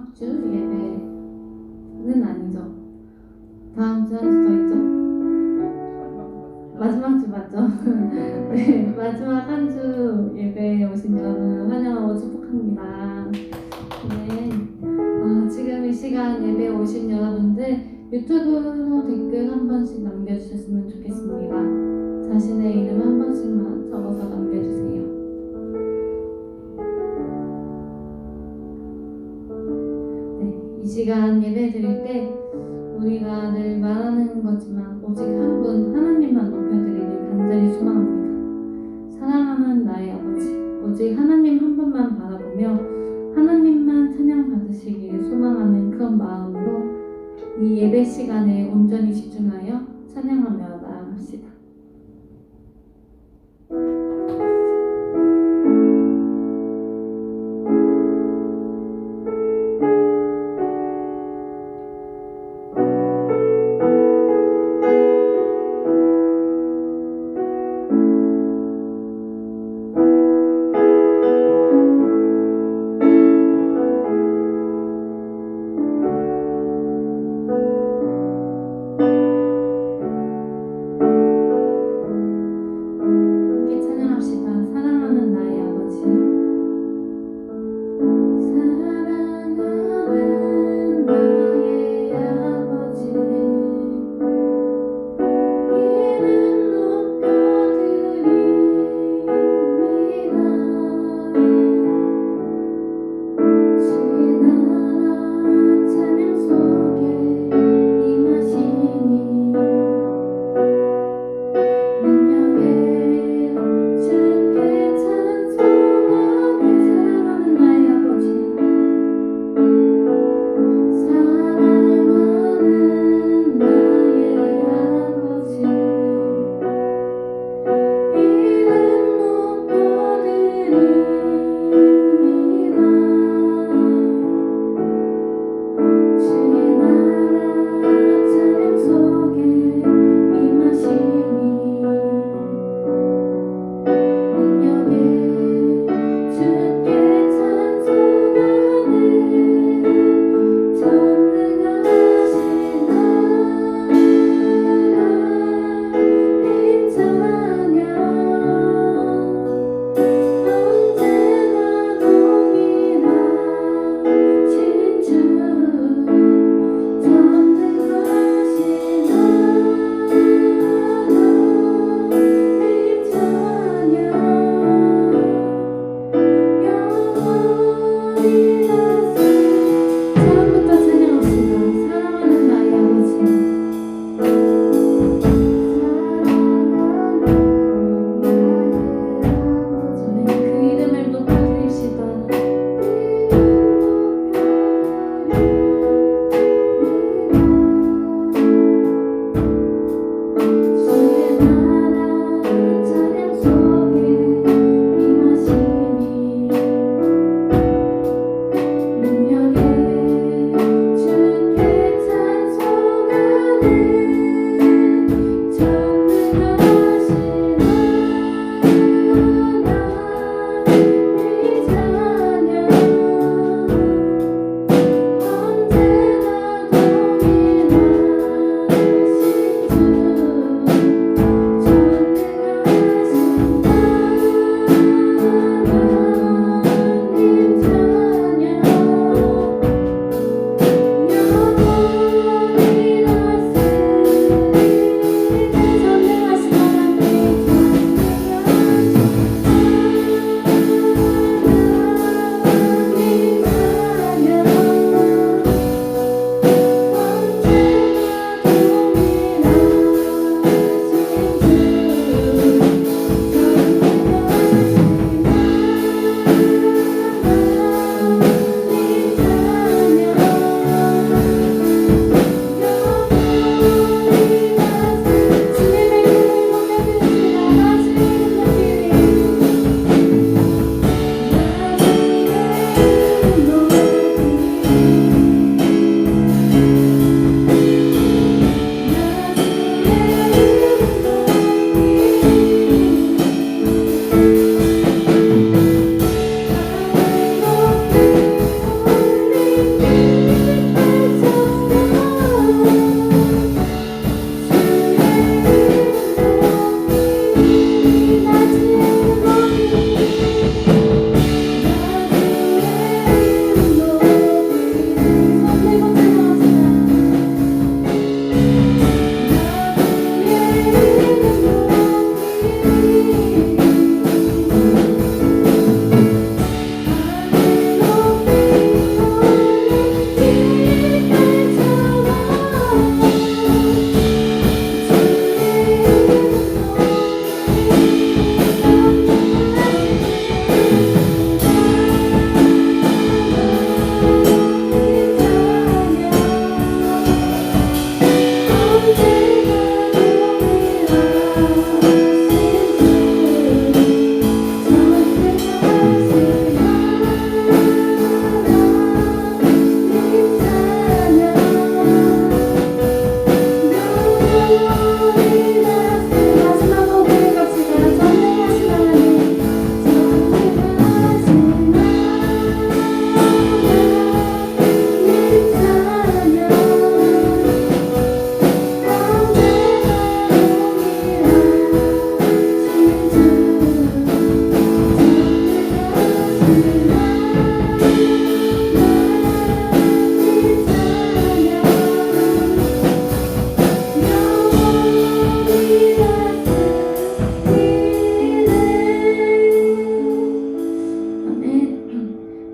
마지막 주 예배는 아니죠. 다음 주 한 주 더 있죠. 마지막 주 맞죠? 네, 마지막 한 주 예배에 오신 여러분 환영하고 축복합니다. 네, 지금 이 시간 예배에 오신 여러분들 유튜브로 댓글 한 번씩 남겨주셨으면 좋겠습니다. 자신의 이름 한 번씩만 적어서 남겨주세요. 네, 이 시간 예배 드릴 때 우리가 늘 말하는 거지만 오직 한 분 하나님만 높여드리길 간절히 소망합니다. 사랑하는 나의 아버지, 오직 하나님 한 분만 바라보며 하나님만 찬양 받으시길 소망하는 그런 마음으로 이 예배 시간에 온전히 집중하여 찬양하며 나아갑시다.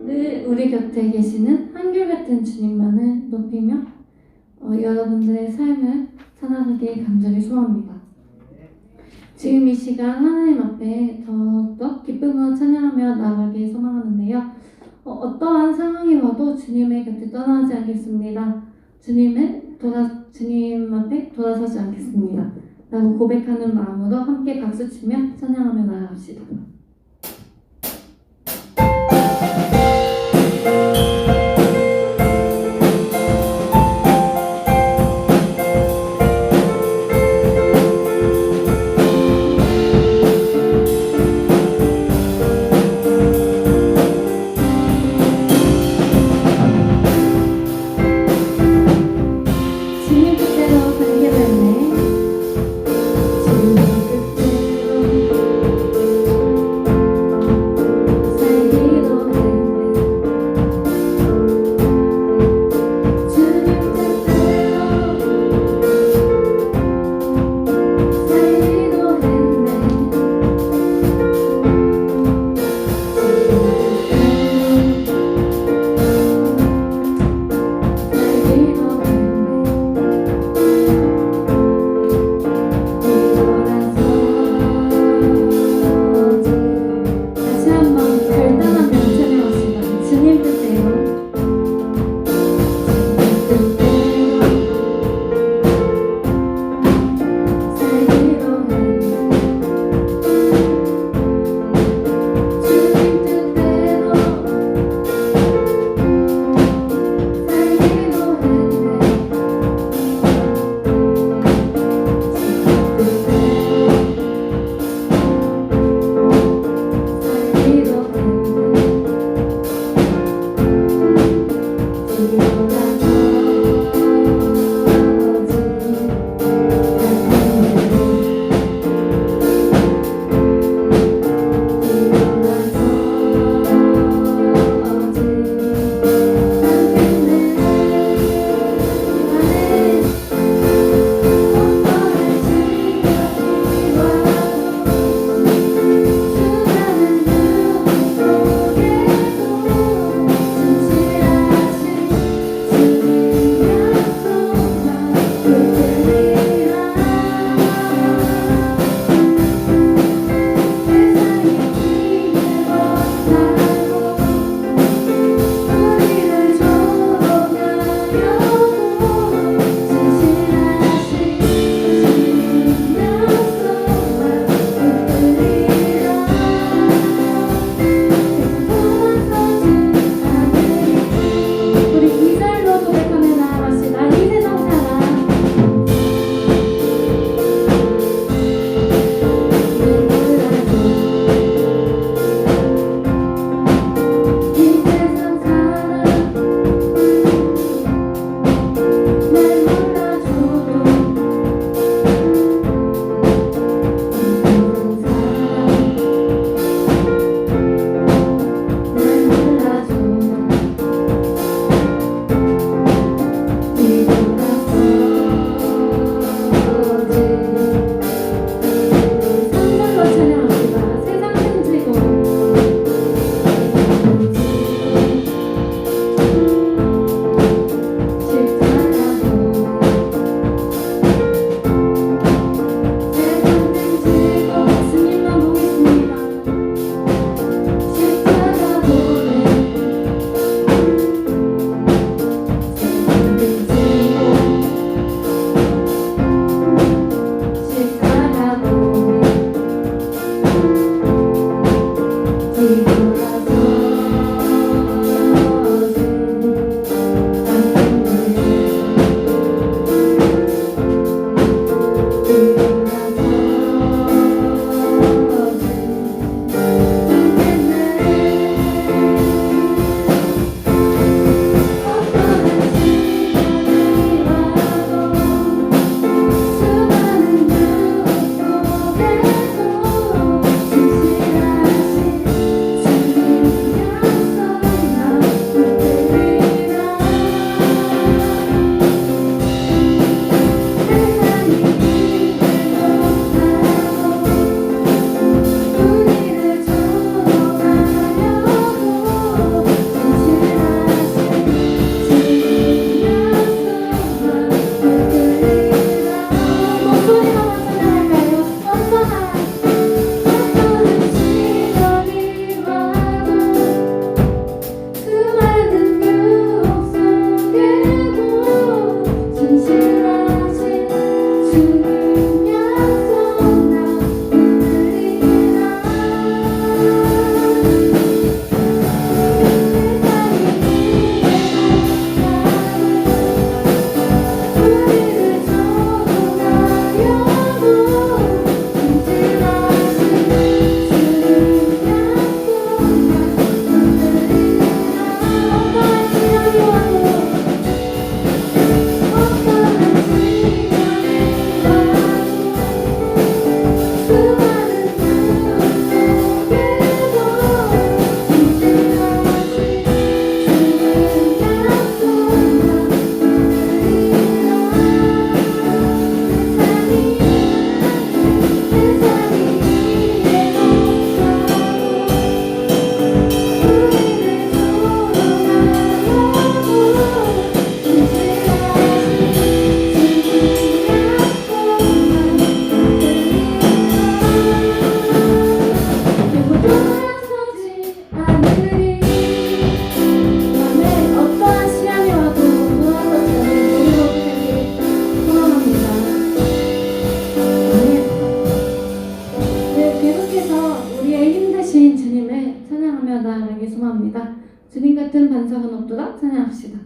늘 우리 곁에 계시는 한결같은 주님만을 높이며 여러분들의 삶을 살아가길 간절히 소원합니다. 지금 이 시간 하나님 앞에 더욱더 기쁨으로 찬양하며 나아가길 소망하는데요. 어떠한 상황이 와도 주님의 곁에 떠나지 않겠습니다. 주님 앞에 돌아서지 않겠습니다. 라고 고백하는 마음으로 함께 박수치며 찬양하며 나아갑시다. 주님 주님 같은 반석은 없도다. 찬양합시다.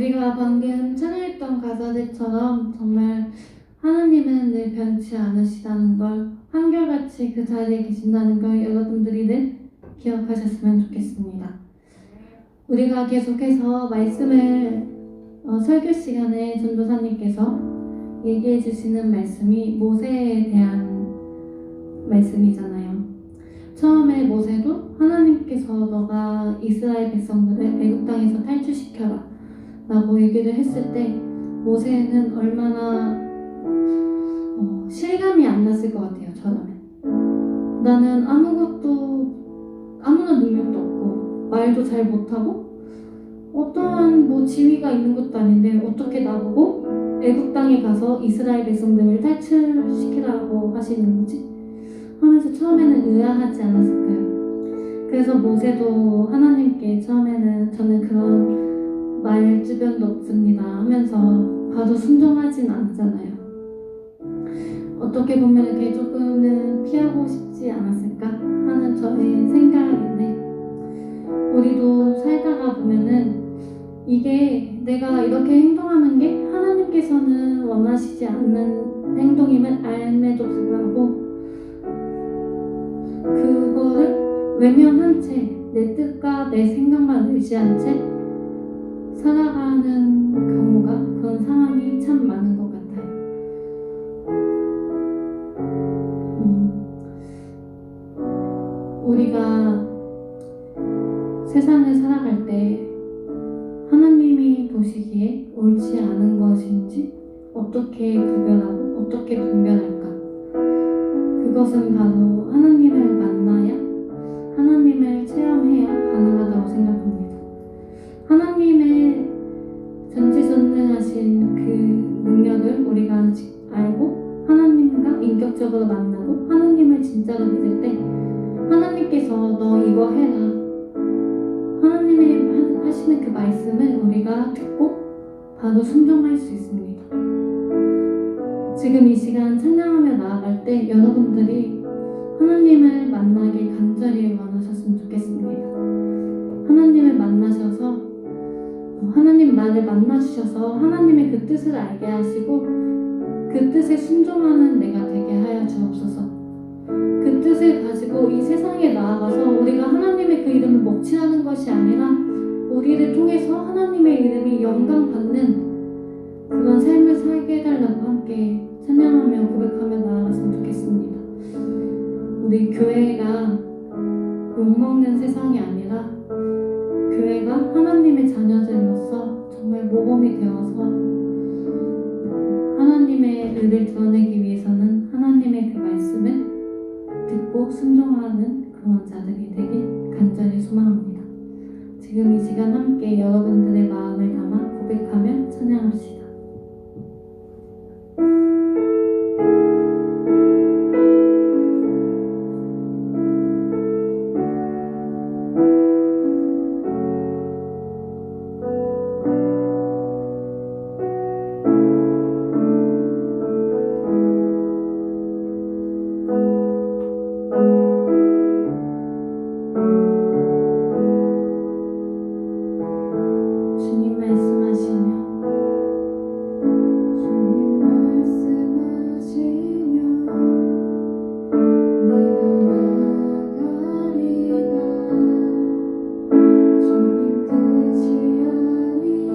우리가 방금 찬양했던 가사들처럼 정말 하나님은 늘 변치 않으시다는 걸, 한결같이 그 자리에 계신다는 걸 여러분들이 늘 기억하셨으면 좋겠습니다. 우리가 계속해서 말씀을 설교 시간에 전도사님께서 얘기해 주시는 말씀이 모세에 대한 말씀이잖아요. 처음에 모세도 하나님께서 너가 이스라엘 백성들을 애굽 땅에서 탈출시켜라 라고 얘기를 했을 때 모세는 얼마나 실감이 안 났을 것 같아요. 저라면 나는 아무런 능력도 없고 말도 잘 못하고 어떠한 지위가 있는 것도 아닌데 어떻게 나보고 애굽 땅에 가서 이스라엘 백성들을 탈출시키라고 하시는 거지? 하면서 처음에는 의아하지 않았을까요? 그래서 모세도 하나님께 처음에는 저는 그런 말 주변도 없습니다 하면서 바로 순종하진 않았잖아요. 어떻게 보면 이렇게 조금은 피하고 싶지 않았을까 하는 저의 생각인데, 우리도 살다가 보면은 이게 내가 이렇게 행동하는 게 하나님께서는 원하시지 않는 행동임을 알매도 불구하고 그거를 외면한 채 내 뜻과 내 생각만 의지한 채 살아가는 경우가, 그런 상황이 참 많은 것 같아요. 우리가 세상을 살아갈 때 하나님이 보시기에 옳지 않은 것인지 어떻게 구별하고 어떻게 분별할까? 그것은 바로 하나님을 만나야, 하나님을 체험해야 가능하다고 생각합니다. 하나님의 전지전능하신 그 능력을 우리가 알고 하나님과 인격적으로 만나고 하나님을 진짜로 믿을 때 하나님께서 너 이거 해라, 하나님이 하시는 그 말씀을 우리가 듣고 바로 순종할 수 있습니다. 지금 이 시간 찬양하며 나아갈 때 여러분들이 하나님을 만나길 간절히 원하셨으면 좋겠습니다. 하나님을 만나셔서 하나님 나를 만나주셔서 하나님의 그 뜻을 알게 하시고 그 뜻에 순종하는 내가 되게 하여 주옵소서. 그 뜻을 가지고 이 세상에 나아가서 우리가 하나님의 그 이름을 먹칠하는 것이 아니라 우리를 통해서 하나님의 이름이 영광받는 그런 삶을 살게 해달라고 함께 찬양하며 고백하며 나아갔으면 좋겠습니다. 우리 교회가 욕먹는 세상이 아니라 교회가 하나님의 자녀들로서 정말 모범이 되어서 하나님의 의를 드러내기 위해서는 하나님의 그 말씀을 듣고 순종하는 그런 자들이 되길 간절히 소망합니다. 지금 이 시간 함께 여러분들의 마음을 담아 고백하며 찬양합시다. 주님 말씀하시며 내가 나가리다. 주님 뜻이 아니면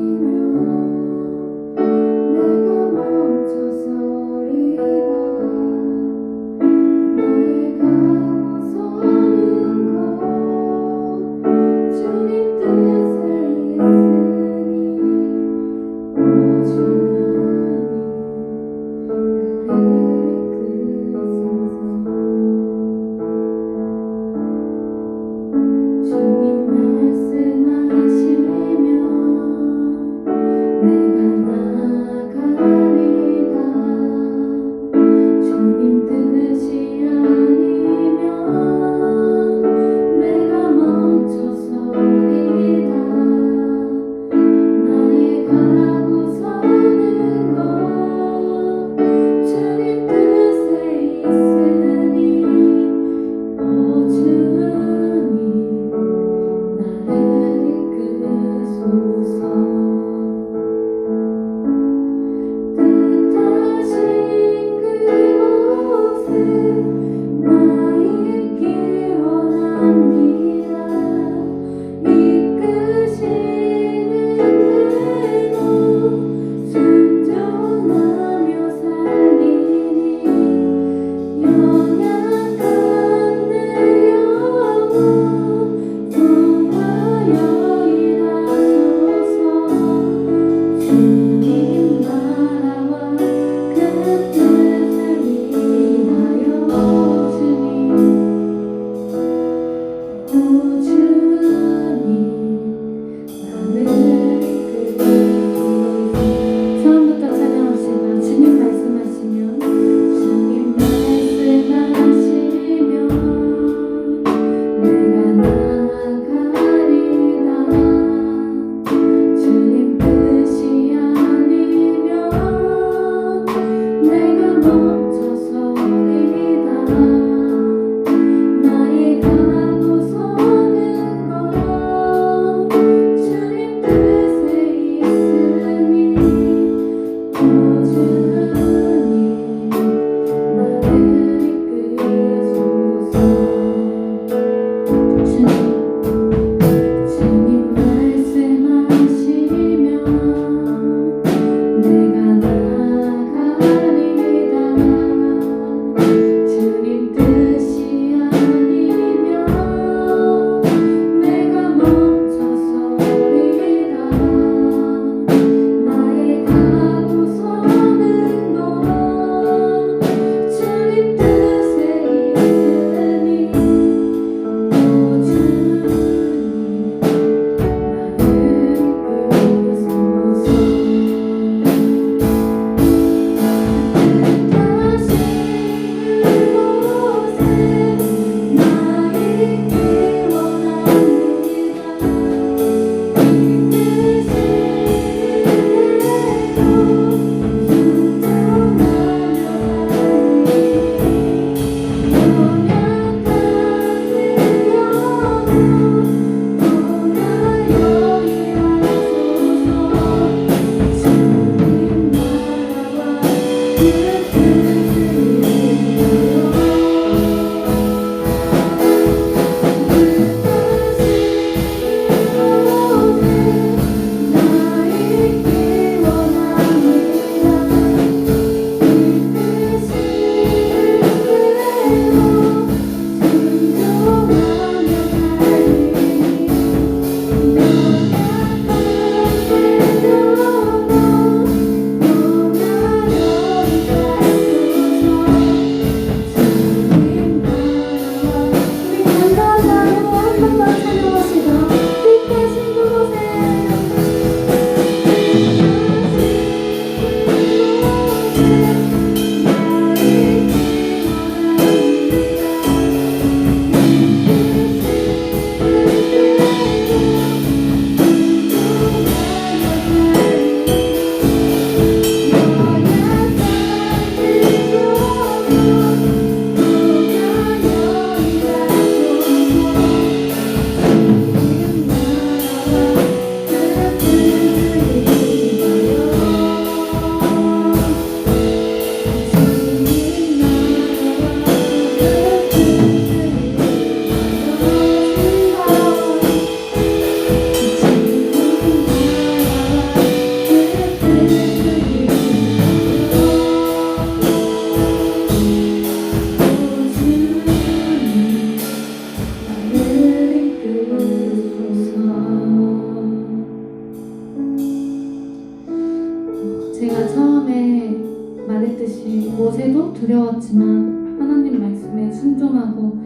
제가 처음에 말했듯이 모세도 두려웠지만 하나님 말씀에 순종하고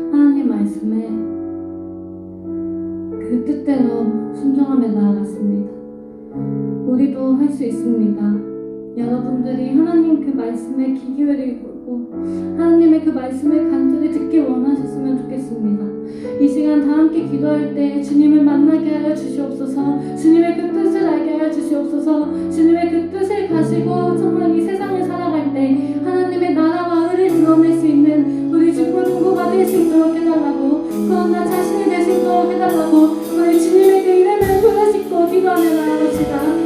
하나님 말씀에 그 뜻대로 순종하며 나아갔습니다. 우리도 할 수 있습니다. 여러분들이 하나님 그 말씀에 귀 기울이고 하나님의 그 말씀을 간절히 듣기 원하셨으면 좋겠습니다. 이 시간 다 함께 기도할 때 주님을 만나게 하여 주시옵소서. 주님의 그 뜻을 알게 하여 주시옵소서. 주님의 그 뜻을 가지고 정말 이 세상을 살아갈 때 하나님의 나라와 의를 드러낼 수 있는 우리 주권 공고가 될 수 있도록 해달라고, 그런 나 자신이 될 수 있도록 해달라고 우리 주님의 그 이름을 부르짖고 기도하며 나아갑시다.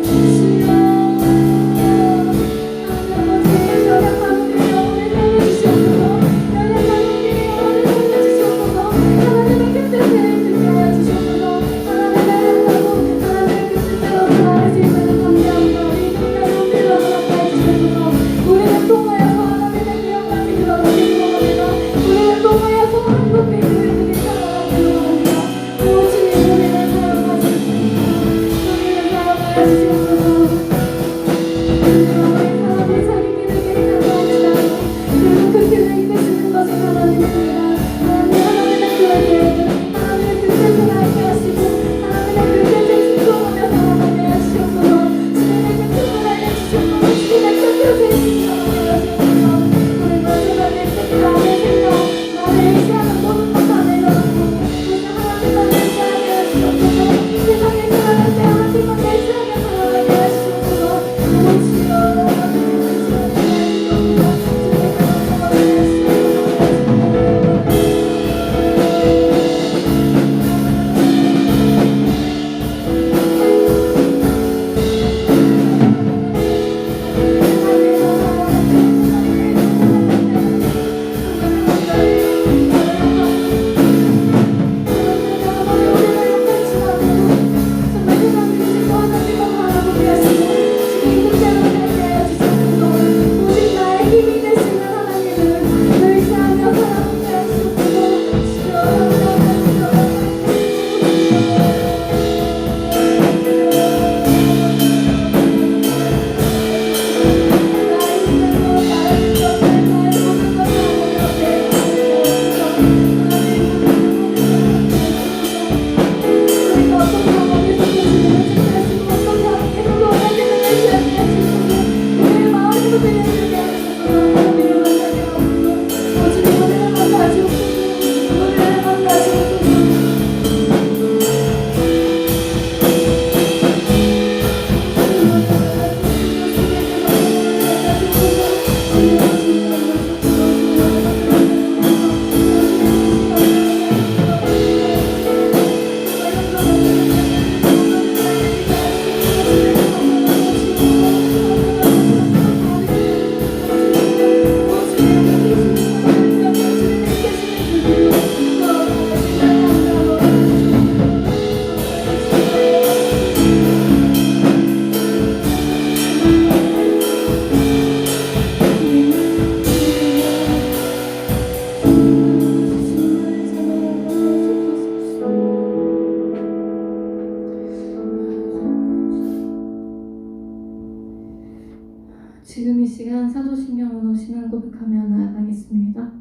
지금 이 시간 사도신경으로 신앙 고백하며 나아가겠습니다.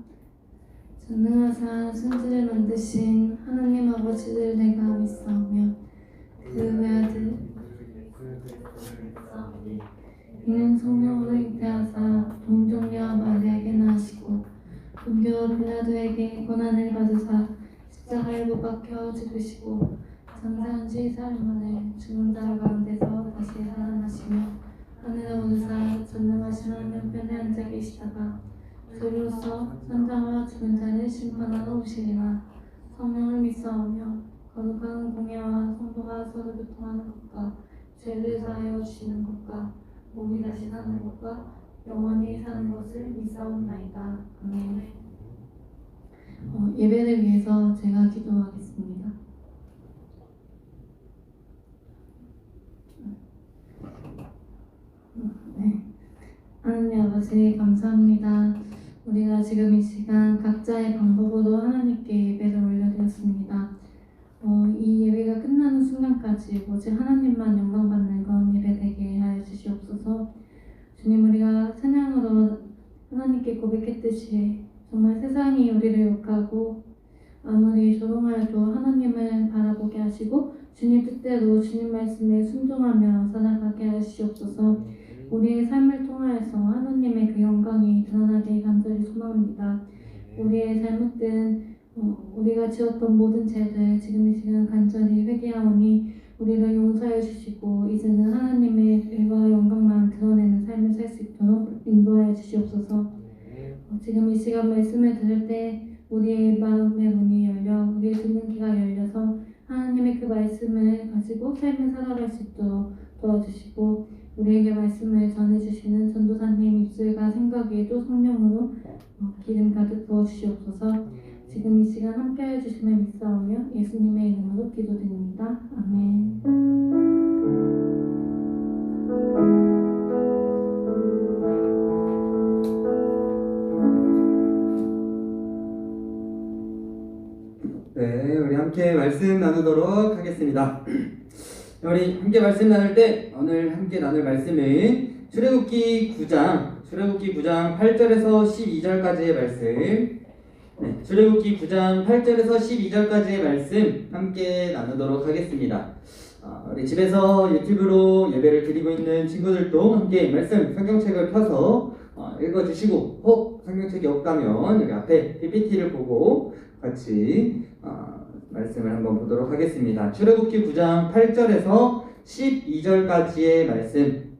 전능하사 천지를 만드신 하나님 아버지를 내가 믿사오며 그 외아들 이는 성령으로 잉태하사 동정녀와 마리아에게 낳으시고 본교 빌라도에게 고난을 받으사 십자가에 못 박혀 죽으시고 장사한 지 사흘 만에 죽은 자 가운데서 다시 살아나시며 하늘에 오르사 전능하신 하나님 편에 앉아 계시다가 저리로서 산자와 죽은 자를 심판하러 오시리라. 성령을 믿사오며 거룩한 공예와 성도가 서로 교통하는 것과 죄를 사하여 주시는 것과 몸이 다시 사는 것과 영원히 사는 것을 믿사옵나이다. 아멘. 예배를 위해서 제가 기도하겠습니다. 하나님 아버지 감사합니다. 우리가 지금 이 시간 각자의 방법으로 하나님께 예배를 올려드렸습니다. 이 예배가 끝나는 순간까지 오직 하나님만 영광받는 건 예배되게 하여 주시옵소서. 주님, 우리가 찬양으로 하나님께 고백했듯이 정말 세상이 우리를 욕하고 아무리 조롱하여도 하나님을 바라보게 하시고 주님 뜻대로 주님 말씀에 순종하며 살아가게 하시옵소서. 우리의 삶을 통하여서 하나님의 그 영광이 드러나게 간절히 소망합니다. 우리의 잘못된 우리가 지었던 모든 죄들 지금 이 시간 간절히 회개하오니 우리를 용서해 주시고 이제는 하나님의 일과 영광만 드러내는 삶을 살 수 있도록 인도하여 주시옵소서. 지금 이 시간 말씀을 들을 때 우리의 마음의 문이 열려 우리의 듣는 귀가 열려서 하나님의 그 말씀을 가지고 삶을 살아갈 수 있도록 도와주시고 우리에게 말씀을 전해주시는 전도사님 입술과 생각 위에도 성령으로 기름 가득 부어주시옵소서. 지금 이 시간 함께해 주심을 믿사오며 예수님의 이름으로 기도드립니다. 아멘. 네, 우리 함께 말씀 나누도록 하겠습니다. 우리 함께 말씀 나눌 때 오늘 함께 나눌 말씀은 출애굽기 9장 8절에서 12절까지의 말씀. 네, 출애굽기 9장 8절에서 12절까지의 말씀 함께 나누도록 하겠습니다. 우리 집에서 유튜브로 예배를 드리고 있는 친구들도 함께 말씀 성경책을 펴서 읽어주시고 혹 성경책이 없다면 여기 앞에 PPT를 보고 같이 말씀을 한번 보도록 하겠습니다. 출애굽기 9장 8절에서 12절까지의 말씀.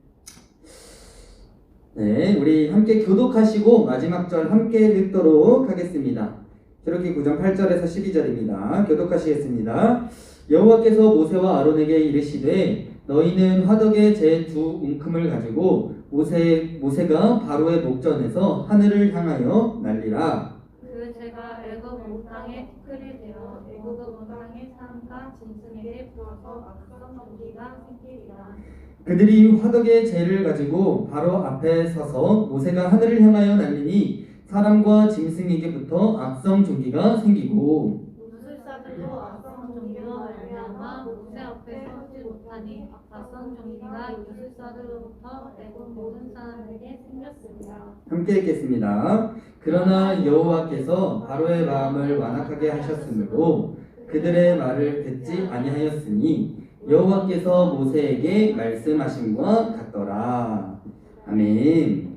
네, 우리 함께 교독하시고 마지막 절 함께 읽도록 하겠습니다. 출애굽기 9장 8절에서 12절입니다. 교독하시겠습니다. 여호와께서 모세와 아론에게 이르시되 너희는 화덕에 제 두 움큼을 가지고 모세가 바로의 목전에서 하늘을 향하여 날리라. 그 제가 애굽 온 땅에 티끌이 되어 애굽 온 땅의 사람과 짐승에게 부어서 악성 전기가 생기리라. 그들이 화덕의 재를 가지고 바로 앞에 서서 모세가 하늘을 향하여 날리니 사람과 짐승에게부터 악성 종기가 생기고 무술사들도 악성 종기로 말미암아 모세 앞에 서지 못하니 악성 종기가 무술사들로부터 애굽 모든 사람에게 생겼습니다. 함께 읽겠습니다. 그러나 여호와께서 바로의 마음을 완악하게 하셨으므로 그들의 말을 듣지 아니하였으니 여호와께서 모세에게 말씀하심과 같더라. 아멘.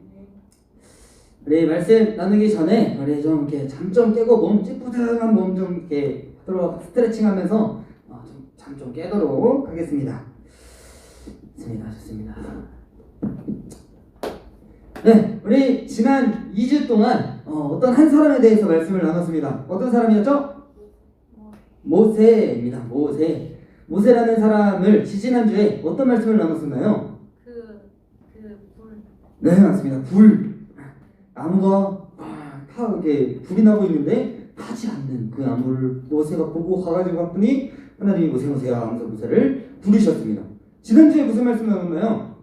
우리 말씀 나누기 전에 우리 좀 이렇게 잠 좀 깨고 몸 찌뿌둥한 몸 좀 이렇게 스트레칭하면서 잠 좀 깨도록 하겠습니다. 좋습니다. 네, 우리 지난 2주 동안 어떤 한 사람에 대해서 말씀을 나눴습니다. 어떤 사람이었죠? 모세입니다. 모세라는 사람을 지지난주에 어떤 말씀을 나눴었나요? 불. 네, 맞습니다. 불. 나무가 다 이렇게 불이 나고 있는데 타지 않는 그 나무를 모세가 보고 가가지고 갔더니 하나님이 모세야 하면서 모세를 부르셨습니다. 지난주에 무슨 말씀 나눴나요?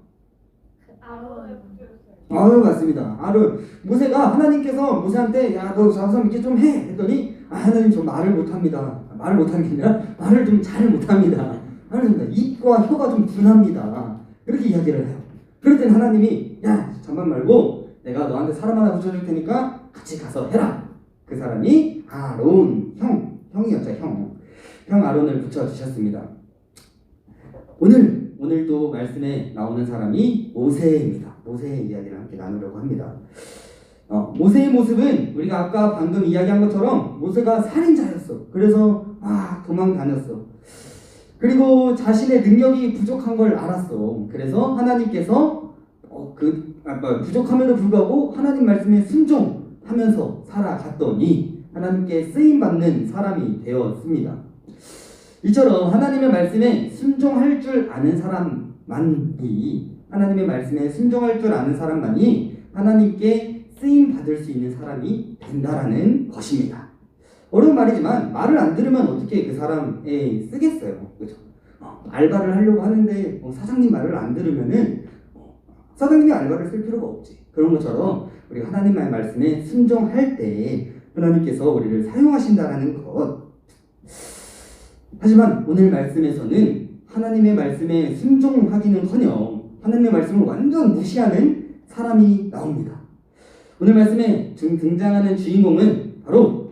아론. 맞습니다. 아론. 모세가 하나님께서 모세한테 야, 너 저 사람 이렇게 좀 해 했더니 하나님 좀 말을 못합니다. 말을 못하는 게 아니라 말을 좀 잘 못합니다. 하나님 입과 혀가 좀 둔합니다. 그렇게 이야기를 해요. 그럴 땐 하나님이 야 잠만 말고 내가 너한테 사람 하나 붙여줄 테니까 같이 가서 해라. 그 사람이 아론 형이었죠. 형 아론을 붙여주셨습니다. 오늘도 말씀에 나오는 사람이 모세입니다. 모세의 이야기를 함께 나누려고 합니다. 모세의 모습은 우리가 아까 방금 이야기한 것처럼 모세가 살인자였어. 그래서 도망 다녔어. 그리고 자신의 능력이 부족한 걸 알았어. 그래서 하나님께서 부족함에도 불구하고 하나님 말씀에 순종하면서 살아갔더니 하나님께 쓰임받는 사람이 되었습니다. 이처럼 하나님의 말씀에 순종할 줄 아는 사람만이 하나님께 쓰임 받을 수 있는 사람이 된다라는 것입니다. 어려운 말이지만 말을 안 들으면 어떻게 그 사람에 쓰겠어요, 그렇죠? 알바를 하려고 하는데 사장님 말을 안 들으면은 사장님이 알바를 쓸 필요가 없지. 그런 것처럼 우리가 하나님의 말씀에 순종할 때 하나님께서 우리를 사용하신다라는 것. 하지만 오늘 말씀에서는 하나님의 말씀에 순종하기는커녕 하나님의 말씀을 완전 무시하는 사람이 나옵니다. 오늘 말씀에 등장하는 주인공은 바로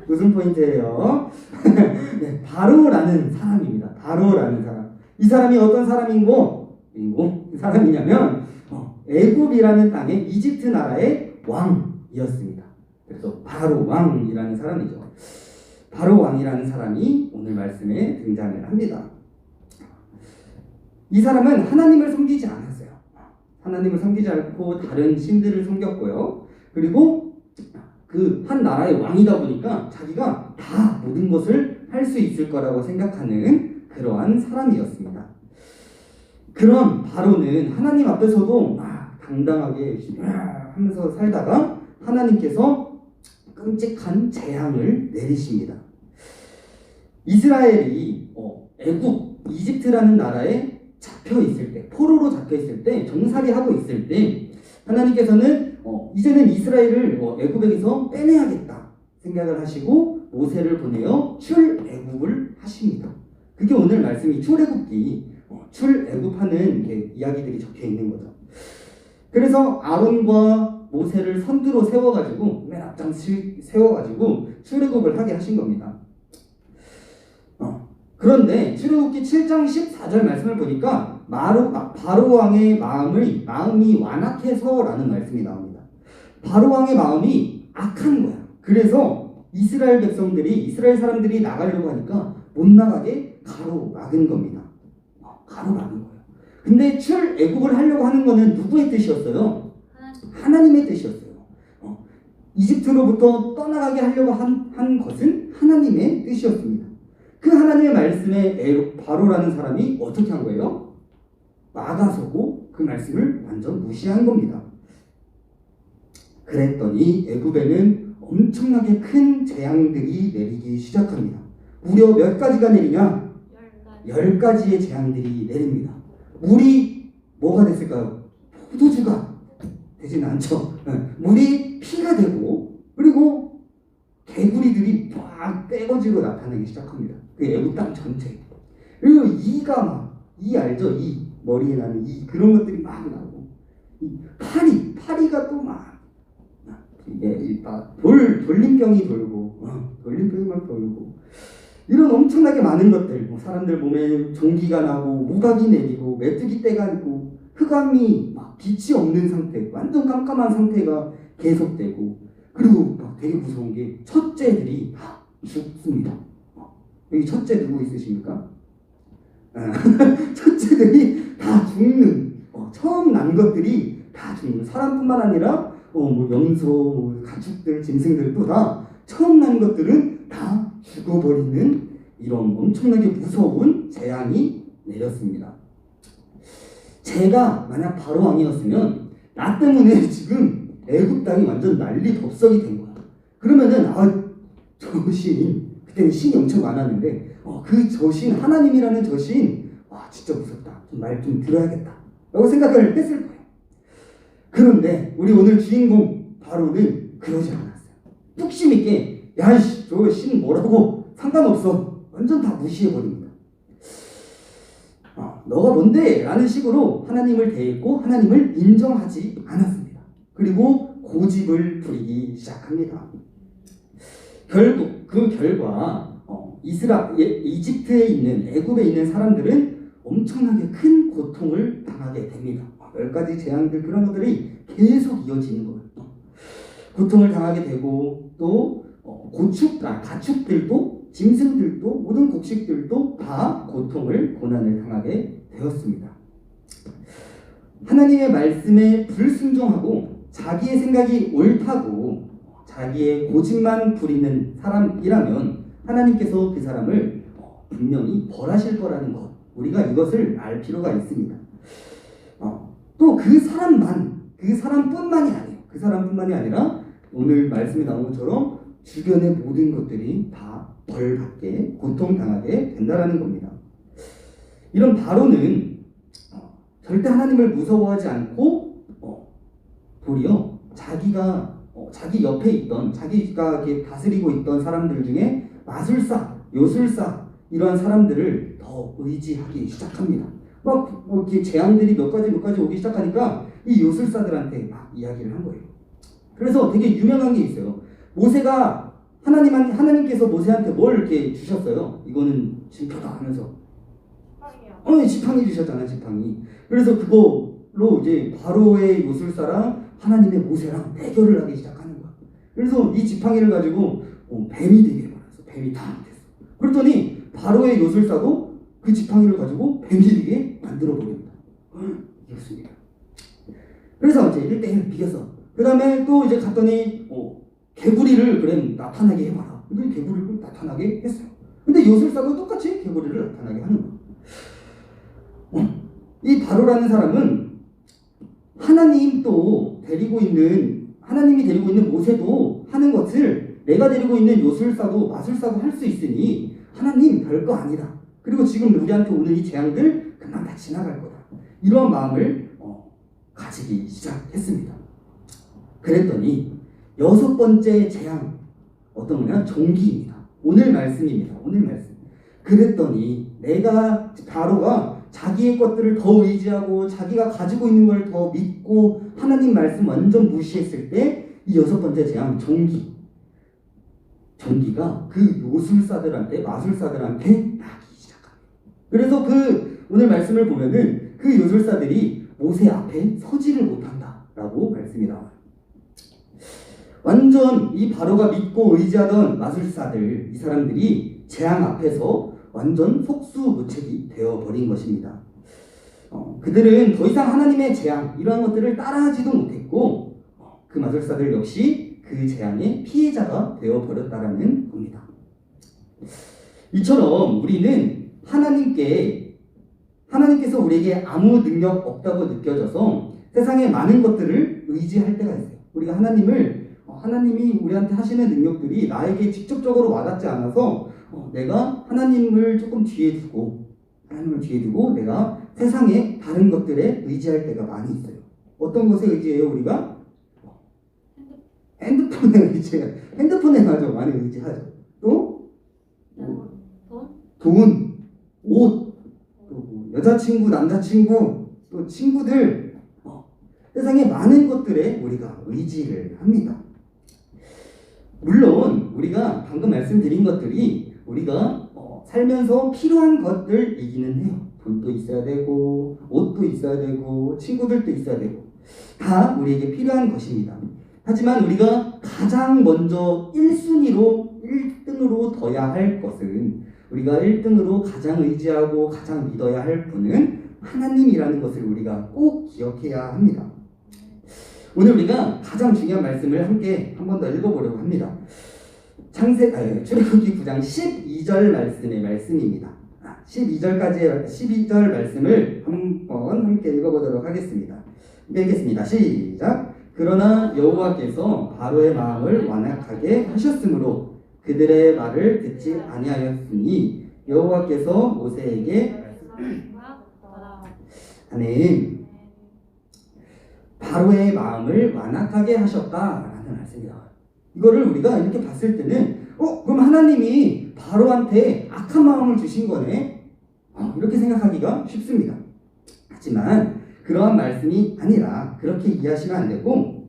웃음 포인트예요. 네, 바로라는 사람입니다. 바로라는 사람. 이 사람이 어떤 사람이냐면 애굽이라는 땅의 이집트 나라의 왕이었습니다. 그래서 바로 왕이라는 사람이죠. 바로 왕이라는 사람이 오늘 말씀에 등장을 합니다. 이 사람은 하나님을 섬기지 않았어요. 하나님을 섬기지 않고 다른 신들을 섬겼고요. 그리고 그 한 나라의 왕이다 보니까 자기가 다 모든 것을 할 수 있을 거라고 생각하는 그러한 사람이었습니다. 그런 바로는 하나님 앞에서도 막 당당하게 하면서 살다가 하나님께서 끔찍한 재앙을 내리십니다. 이스라엘이 애굽, 이집트라는 나라에 잡혀 있을 때, 포로로 잡혀 있을 때, 종살이 하고 있을 때 하나님께서는 이제는 이스라엘을 애굽에게서 빼내야겠다 생각을 하시고 모세를 보내어 출애굽을 하십니다. 그게 오늘 말씀이 출애굽기, 출애굽하는 이야기들이 적혀 있는 거죠. 그래서 아론과 모세를 선두로 세워가지고 맨 앞장 세워가지고 출애굽을 하게 하신 겁니다. 그런데 출애굽기 7장 14절 말씀을 보니까 바로 왕의 마음이 완악해서라는 말씀이 나옵니다. 바로 왕의 마음이 악한 거야. 그래서 이스라엘 사람들이 나가려고 하니까 못 나가게 가로막은 겁니다. 가로막은 거예요. 근데 출애굽을 하려고 하는 거는 누구의 뜻이었어요? 하나님의 뜻이었어요. 이집트로부터 떠나가게 하려고 한 것은 하나님의 뜻이었습니다. 그 하나님의 말씀에 바로라는 사람이 어떻게 한 거예요? 막아서고 그 말씀을 완전 무시한 겁니다. 그랬더니 애굽에는 엄청나게 큰 재앙들이 내리기 시작합니다. 무려 몇 가지가 내리냐? 10가지의 재앙들이 내립니다. 물이 뭐가 됐을까요? 포도주가 되진 않죠. 물이 피가 되고, 그리고 개구리들이 막 떼거지로 나타나기 시작합니다. 그 애굽 땅 전체. 그리고 이 알죠? 머리에 나는 그런 것들이 막 나오고, 파리가 또 막 이게 돌림병이 돌고, 돌림병만 돌고, 이런 엄청나게 많은 것들, 사람들 몸에 종기가 나고, 우각이 내리고, 메뚜기 떼가 있고, 흑암이 막 빛이 없는 상태, 완전 깜깜한 상태가 계속되고, 그리고 막 되게 무서운 게 첫째들이 다 죽습니다. 여기 첫째 누구 있으십니까? 첫째들이 다 죽는, 처음 난 것들이 다 죽는, 사람뿐만 아니라 염소, 가축들, 짐승들도 다 처음 난 것들은 다 죽어버리는 이런 엄청나게 무서운 재앙이 내렸습니다. 제가 만약 바로 왕이었으면 나 때문에 지금 애굽 땅이 완전 난리 법석이 된 거야. 그러면은 저 신, 그때는 신이 엄청 많았는데 저 신, 하나님이라는 저 신, 진짜 무섭다. 말 좀 들어야겠다 라고 생각을 했을 거예요. 그런데 우리 오늘 주인공 바로는 그러지 않았어요. 뚝심 있게 저 신 뭐라고 상관없어, 완전 다 무시해버립니다. 너가 뭔데? 라는 식으로 하나님을 대했고 하나님을 인정하지 않았습니다. 그리고 고집을 부리기 시작합니다. 결국 그 결과 이집트에 있는, 애굽에 있는 사람들은 엄청나게 큰 고통을 당하게 됩니다. 10가지 재앙들, 그런 것들이 계속 이어지는 거예요. 고통을 당하게 되고, 또 가축들도, 짐승들도, 모든 곡식들도 다 고난을 당하게 되었습니다. 하나님의 말씀에 불순종하고 자기의 생각이 옳다고 자기의 고집만 부리는 사람이라면 하나님께서 그 사람을 분명히 벌하실 거라는 것, 우리가 이것을 알 필요가 있습니다. 또 그 사람뿐만이 아니라 오늘 말씀에 나온 것처럼 주변의 모든 것들이 다 벌받게, 고통당하게 된다라는 겁니다. 이런 바로는 절대 하나님을 무서워하지 않고 도리어 자기 옆에 있던, 자기가 이렇게 다스리고 있던 사람들 중에 마술사, 요술사, 이러한 사람들을 더 의지하기 시작합니다. 막 이렇게 재앙들이 몇 가지 오기 시작하니까 이 요술사들한테 막 이야기를 한 거예요. 그래서 되게 유명한 게 있어요. 모세가 하나님께서 모세한테 뭘 이렇게 주셨어요? 이거는 징표다 하면서 지팡이 주셨잖아요. 지팡이. 그래서 그걸로 이제 바로의 요술사랑 하나님의 모세랑 대결을 하기 시작하는 거야. 그래서 이 지팡이를 가지고 뱀이 되게 말았어. 뱀이 다 됐어. 그랬더니 바로의 요술사도 그 지팡이를 가지고 뱀이 되게 만들어 버립니다. 이겼습니다. 그래서 이제 1대1 비겼어. 그 다음에 또 이제 갔더니 개구리를 그래 나타나게 해봐라. 근데 개구리를 나타나게 했어요. 근데 요술사도 똑같이 개구리를 나타나게 하는 거야. 이 바로라는 사람은 하나님이 데리고 있는 모세도 하는 것을 내가 데리고 있는 요술사도 마술사도 할 수 있으니 하나님 별거 아니다. 그리고 지금 우리한테 오는 이 재앙들 금방 다 지나갈 거다. 이런 마음을 가지기 시작했습니다. 그랬더니 6번째 재앙 어떤 거냐? 종기입니다. 오늘 말씀입니다. 오늘 말씀. 그랬더니 바로가 자기의 것들을 더 의지하고 자기가 가지고 있는 걸 더 믿고 하나님 말씀 완전 무시했을 때 이 6번째 재앙 종기가 그 요술사들한테 마술사들한테 나기 시작합니다. 그래서 오늘 말씀을 보면은 그 요술사들이 모세 앞에 서지를 못한다라고 말씀이 나와요. 완전 이 바로가 믿고 의지하던 마술사들, 이 사람들이 재앙 앞에서 완전 속수무책이 되어버린 것입니다. 그들은 더 이상 하나님의 재앙 이러한 것들을 따라하지도 못했고 그 마술사들 역시 그 재앙의 피해자가 되어버렸다라는 겁니다. 이처럼 우리는 하나님께서 우리에게 아무 능력 없다고 느껴져서 세상의 많은 것들을 의지할 때가 있어요. 우리가 하나님이 우리한테 하시는 능력들이 나에게 직접적으로 와닿지 않아서 내가 하나님을 조금 뒤에 두고 내가 세상의 다른 것들에 의지할 때가 많이 있어요. 어떤 것에 의지해요? 우리가? 핸드폰에 많이 의지하죠. 또? 돈, 옷, 또 여자친구, 남자친구, 또 친구들, 세상의 많은 것들에 우리가 의지를 합니다. 물론 우리가 방금 말씀드린 것들이 우리가 살면서 필요한 것들이기는 해요. 돈도 있어야 되고 옷도 있어야 되고 친구들도 있어야 되고 다 우리에게 필요한 것입니다. 하지만 우리가 가장 먼저 1등으로 둬야 할 것은 우리가 1등으로 가장 의지하고 가장 믿어야 할 분은 하나님이라는 것을 우리가 꼭 기억해야 합니다. 오늘 우리가 가장 중요한 말씀을 함께 한 번 더 읽어보려고 합니다. 출애굽기 9장 12절 말씀의 말씀입니다. 12절 말씀을 한번 함께 읽어보도록 하겠습니다. 읽겠습니다. 시작. 그러나 여호와께서 바로의 마음을 완악하게 하셨으므로 그들의 말을 듣지 아니하였으니 여호와께서 모세에게 아멘. 바로의 마음을 완악하게 하셨다라는 말씀이다. 이거를 우리가 이렇게 봤을 때는 그럼 하나님이 바로한테 악한 마음을 주신 거네? 이렇게 생각하기가 쉽습니다. 하지만 그러한 말씀이 아니라 그렇게 이해하시면 안 되고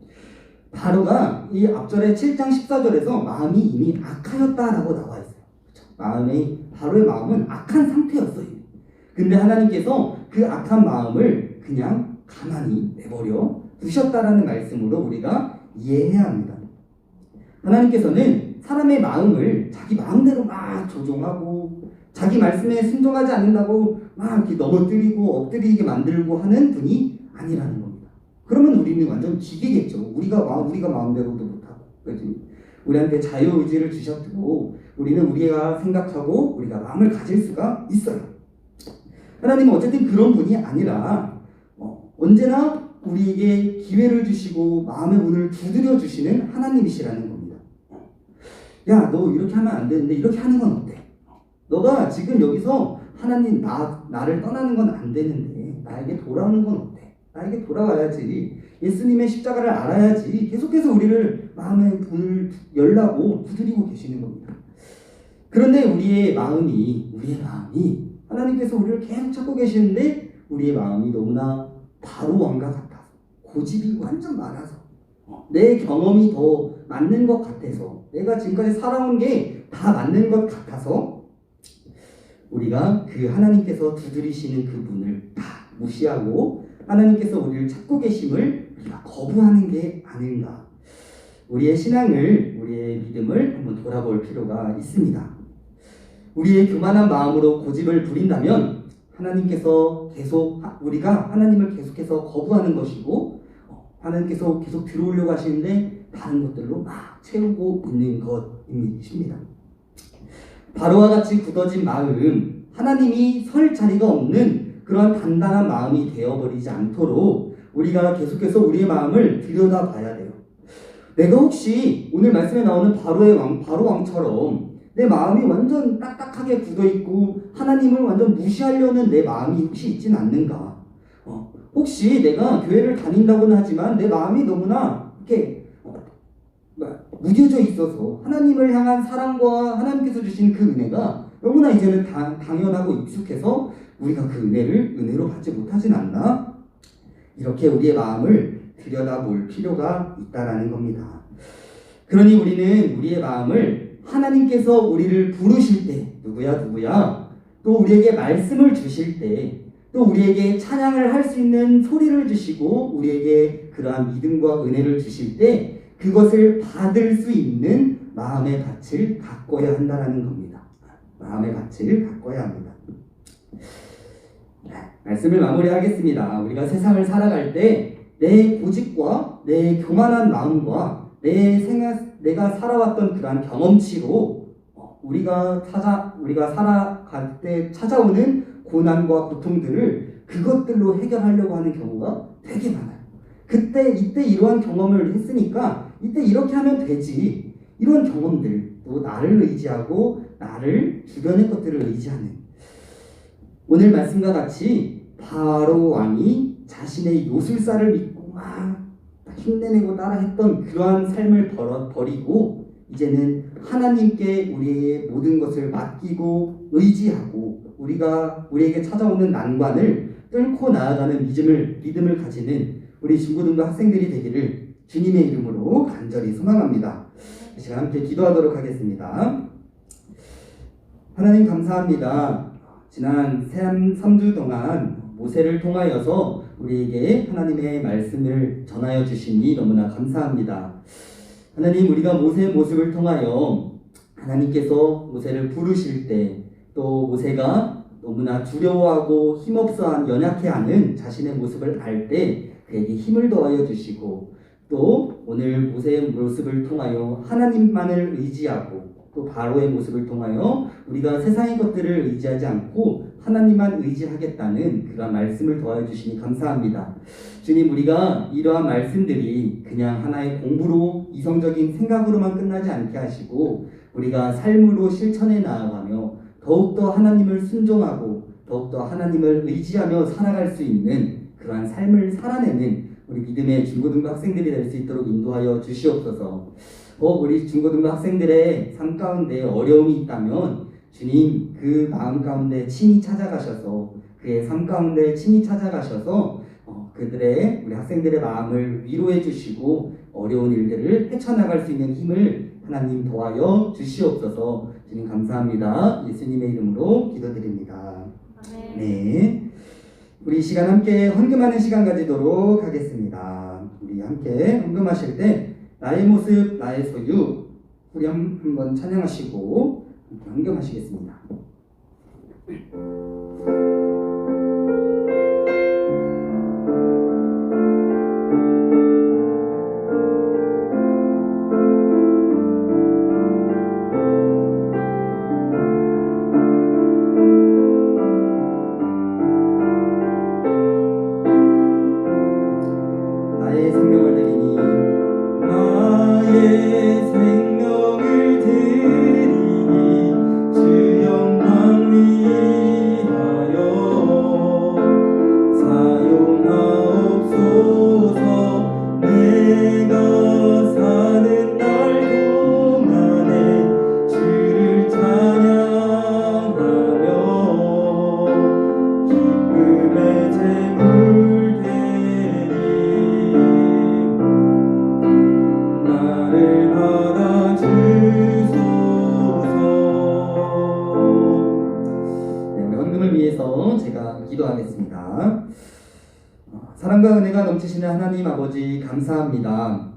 바로가 이 앞절의 7장 14절에서 마음이 이미 악하였다라고 나와 있어요. 바로의 마음은 악한 상태였어요. 근데 하나님께서 그 악한 마음을 그냥 가만히 내버려 두셨다라는 말씀으로 우리가 이해해야 합니다. 하나님께서는 사람의 마음을 자기 마음대로 막 조종하고 자기 말씀에 순종하지 않는다고 막 이렇게 넘어뜨리고 엎드리게 만들고 하는 분이 아니라는 겁니다. 그러면 우리는 완전 기계겠죠. 우리가 마음대로도 못하고. 그렇지? 우리한테 자유의지를 주셨고 우리는 우리가 생각하고 우리가 마음을 가질 수가 있어요. 하나님은 어쨌든 그런 분이 아니라 언제나 우리에게 기회를 주시고 마음의 문을 두드려 주시는 하나님이시라는 겁니다. 야, 너 이렇게 하면 안 되는데 이렇게 하는 건 어때? 너가 지금 여기서 하나님 나를 떠나는 건 안 되는데 나에게 돌아오는 건 어때? 나에게 돌아와야지. 예수님의 십자가를 알아야지. 계속해서 우리를 마음의 문을 열라고 두드리고 계시는 겁니다. 그런데 우리의 마음이 하나님께서 우리를 계속 찾고 계시는데 우리의 마음이 너무나 바로 왕과 같아서 고집이 완전 많아서 내 경험이 더 맞는 것 같아서 내가 지금까지 살아온 게 다 맞는 것 같아서 우리가 그 하나님께서 두드리시는 그 문을 다 무시하고 하나님께서 우리를 찾고 계심을 우리가 거부하는 게 아닌가. 우리의 신앙을, 우리의 믿음을 한번 돌아볼 필요가 있습니다. 우리의 교만한 마음으로 고집을 부린다면 하나님께서 우리가 하나님을 계속해서 거부하는 것이고 하나님께서 계속 들어오려고 하시는데 다른 것들로 막 채우고 있는 것입니다. 바로와 같이 굳어진 마음, 하나님이 설 자리가 없는 그러한 단단한 마음이 되어버리지 않도록 우리가 계속해서 우리의 마음을 들여다봐야 돼요. 내가 혹시 오늘 말씀에 나오는 바로 왕처럼 내 마음이 완전 딱딱하게 굳어있고 하나님을 완전 무시하려는 내 마음이 혹시 있진 않는가? 혹시 내가 교회를 다닌다고는 하지만 내 마음이 너무나 이렇게 무뎌져 있어서 하나님을 향한 사랑과 하나님께서 주신 그 은혜가 너무나 이제는 당연하고 익숙해서 우리가 그 은혜로 받지 못하진 않나? 이렇게 우리의 마음을 들여다볼 필요가 있다라는 겁니다. 그러니 우리는 우리의 마음을 하나님께서 우리를 부르실 때 누구야 또 우리에게 말씀을 주실 때 또 우리에게 찬양을 할 수 있는 소리를 주시고 우리에게 그러한 믿음과 은혜를 주실 때 그것을 받을 수 있는 마음의 밭을 가꿔야 한다는 겁니다. 마음의 밭을 가꿔야 합니다. 말씀을 마무리하겠습니다. 우리가 세상을 살아갈 때 내 고집과 내 교만한 마음과 내가 살아왔던 그러한 경험치로 우리가 살아갈 때 찾아오는 고난과 고통들을 그것들로 해결하려고 하는 경우가 되게 많아요. 이때 이러한 경험을 했으니까 이때 이렇게 하면 되지. 이런 경험들, 또 나를 의지하고 나를 주변의 것들을 의지하는 오늘 말씀과 같이 바로 왕이 자신의 요술사를 믿고 막 힘내내고 따라했던 그러한 삶을 버리고 이제는 하나님께 우리의 모든 것을 맡기고 의지하고 우리에게 찾아오는 난관을 뚫고 나아가는 믿음을 가지는 우리 중고등부 학생들이 되기를 주님의 이름으로 간절히 소망합니다. 이 시간 함께 기도하도록 하겠습니다. 하나님 감사합니다. 지난 3주 동안 모세를 통하여서 우리에게 하나님의 말씀을 전하여 주시니 너무나 감사합니다. 하나님, 우리가 모세의 모습을 통하여 하나님께서 모세를 부르실 때 또 모세가 너무나 두려워하고 힘없어한 연약해하는 자신의 모습을 알 때 그에게 힘을 더하여 주시고 또 오늘 모세의 모습을 통하여 하나님만을 의지하고 또 바로의 모습을 통하여 우리가 세상의 것들을 의지하지 않고 하나님만 의지하겠다는 그런 말씀을 더하여 주시니 감사합니다. 주님, 우리가 이러한 말씀들이 그냥 하나의 공부로 이성적인 생각으로만 끝나지 않게 하시고 우리가 삶으로 실천해 나아가며 더욱더 하나님을 순종하고 더욱더 하나님을 의지하며 살아갈 수 있는 그러한 삶을 살아내는 우리 믿음의 중고등부 학생들이 될 수 있도록 인도하여 주시옵소서. 우리 중고등부 학생들의 삶 가운데 어려움이 있다면 주님 그 마음 가운데 친히 찾아가셔서 그의 삶 가운데 친히 찾아가셔서 우리 학생들의 마음을 위로해 주시고 어려운 일들을 헤쳐나갈 수 있는 힘을 하나님 더하여 주시옵소서. 주님 감사합니다. 예수님의 이름으로 기도드립니다. 네. 우리 이 시간 함께 헌금하는 시간 가지도록 하겠습니다. 우리 함께 헌금하실 때 나의 모습 나의 소유 우리 한번 찬양하시고 헌금하시겠습니다. 나의 생명을 드리니 나의 생명을 드리니 주 영광 제물 되니 나를 받아주소서. 네, 우리 헌금을 위해서 제가 기도하겠습니다. 사랑과 은혜가 넘치시는 하나님 아버지 감사합니다.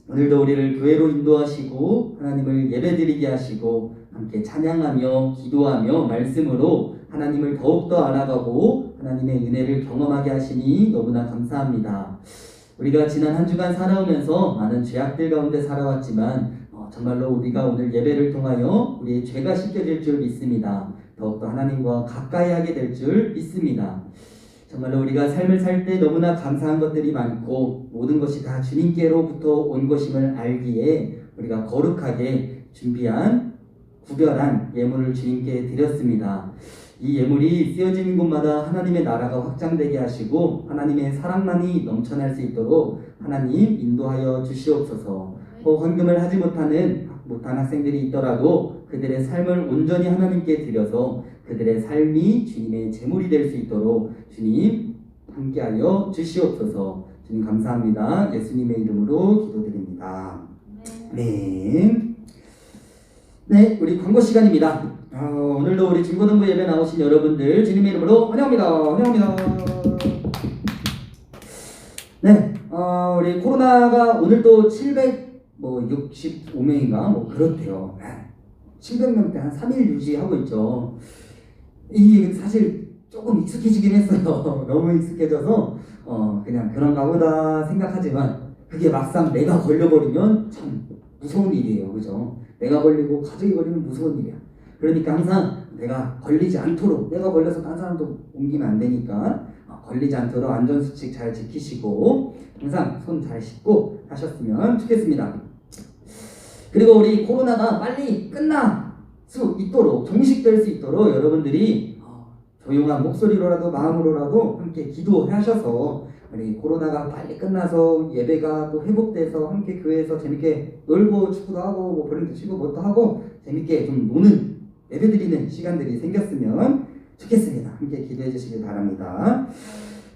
오늘도 우리를 교회로 인도하시고 하나님을 예배드리게 하시고 함께 찬양하며 기도하며 말씀으로 하나님을 더욱더 알아가고 하나님의 은혜를 경험하게 하시니 너무나 감사합니다. 우리가 지난 한 주간 살아오면서 많은 죄악들 가운데 살아왔지만 정말로 우리가 오늘 예배를 통하여 우리의 죄가 씻겨질 줄 믿습니다. 더욱더 하나님과 가까이 하게 될 줄 믿습니다. 정말로 우리가 삶을 살 때 너무나 감사한 것들이 많고 모든 것이 다 주님께로부터 온 것임을 알기에 우리가 거룩하게 준비한 구별한 예물을 주님께 드렸습니다. 이 예물이 쓰여지는 곳마다 하나님의 나라가 확장되게 하시고 하나님의 사랑만이 넘쳐날 수 있도록 하나님 인도하여 주시옵소서. 혹 헌금을 하지 못한 학생들이 있더라도 그들의 삶을 온전히 하나님께 드려서 그들의 삶이 주님의 제물이 될 수 있도록 주님 함께하여 주시옵소서. 주님 감사합니다. 예수님의 이름으로 기도드립니다. 네. 네, 우리 광고 시간입니다. 오늘도 우리 중고등부 예배 나오신 여러분들 주님의 이름으로 환영합니다. 환영합니다. 네, 우리 코로나가 오늘도 765명인가 뭐 그렇대요. 700명대 한 3일 유지하고 있죠. 이 사실 조금 익숙해지긴 했어요. 너무 익숙해져서 그냥 그런가 보다 생각하지만 그게 막상 내가 걸려버리면 참 무서운 일이에요. 그죠? 내가 걸리고 가족이 걸리면 무서운 일이야. 그러니까 항상 내가 걸리지 않도록, 내가 걸려서 다른 사람도 옮기면 안 되니까 걸리지 않도록 안전수칙 잘 지키시고 항상 손 잘 씻고 하셨으면 좋겠습니다. 그리고 우리 코로나가 빨리 끝날 수 있도록, 종식될 수 있도록 여러분들이 조용한 목소리로라도 마음으로라도 함께 기도하셔서 우리 코로나가 빨리 끝나서 예배가 또 회복돼서 함께 교회에서 재밌게 놀고 축구도 하고 뭐 볼링도 치고 뭣도 하고 재밌게 좀 노는 예배드리는 시간들이 생겼으면 좋겠습니다. 함께 기도해 주시길 바랍니다.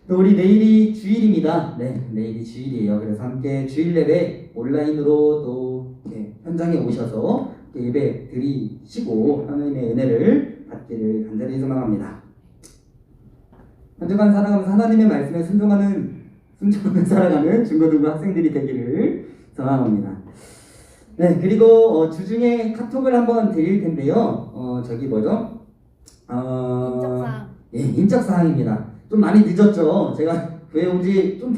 또 우리 내일이 주일입니다. 네, 내일이 주일이에요. 그래서 함께 주일 예배 온라인으로 또 현장에 오셔서 예배 드리시고 하나님의 은혜를 받기를 간절히 소망합니다. 한 주간 살아가면서 하나님의 말씀에 순종하는 살아가는 중고등부 학생들이 되기를 소망합니다. 네, 그리고 주중에 카톡을 한번 드릴 텐데요. 저기 뭐죠? 인적사항. 예, 인적사항입니다. 좀 많이 늦었죠. 제가 교회 온 지 좀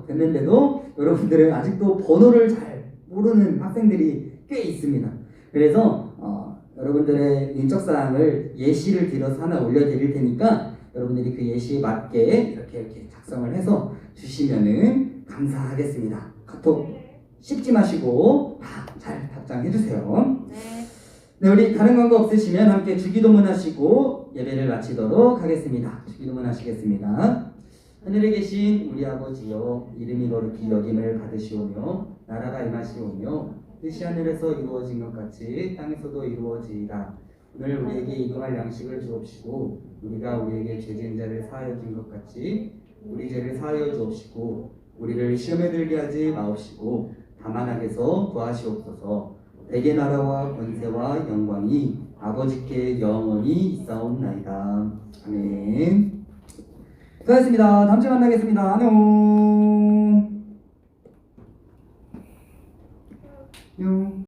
됐는데도 여러분들은 아직도 번호를 잘 모르는 학생들이 꽤 있습니다. 그래서 여러분들의 인적사항을 예시를 들어서 하나 올려드릴 테니까 여러분들이 그 예시에 맞게 이렇게 작성을 해서 주시면은 감사하겠습니다. 카톡 씹지 마시고 다 잘 답장해주세요. 네, 우리 다른 광고 없으시면 함께 주기도문 하시고 예배를 마치도록 하겠습니다. 주기도문 하시겠습니다. 하늘에 계신 우리 아버지여, 이름이 거룩히 여김을 받으시오며 나라가 임하시오며 뜻이 하늘에서 이루어진 것 같이 땅에서도 이루어지이다. 오늘 우리에게 일용할 양식을 주옵시고 우리가 우리에게 죄 지은 자를 사하여 준 것 같이 우리 죄를 사하여 주옵시고 우리를 시험에 들게 하지 마옵시고 다만 악에서 구하시옵소서. 대개 나라와 권세와 영광이 아버지께 영원히 있사옵나이다. 아멘. 수고하셨습니다. 다음 주에 만나겠습니다. 안녕. 안녕.